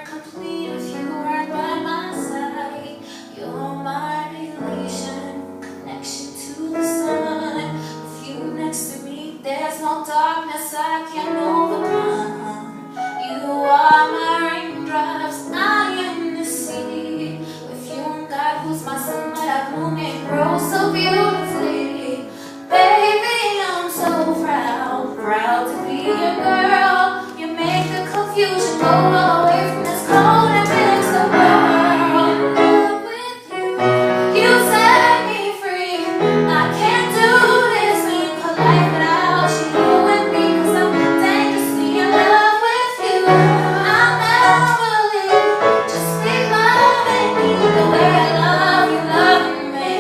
weren't complete if you weren't by my side. You're my relation, connection to the sun. With you next to me, there's no darkness I can overcome. You are my raindrops, I am the sea. With you, God, who's my sun, let I bloom and grow so beautifully. Baby, I'm so proud, proud to be your girl. You make the confusion go away from this cold and makes the world. Love with you, you set me free. I can't do this thing called life without you and me, 'cause I'm dangerously in love with you. I'll never leave, just keep loving me the way I love you, loving me.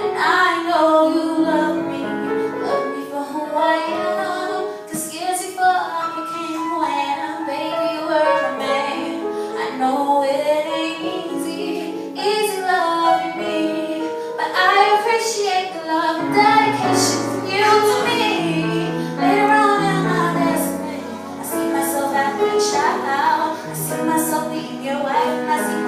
And I know you love me for who I am. 'Cause years before I became who I am, baby, you were my man. I know it ain't easy loving me, but I appreciate the love and dedication from you to me. Later on in my destiny, I see myself having a child. I see myself being your wife, and I see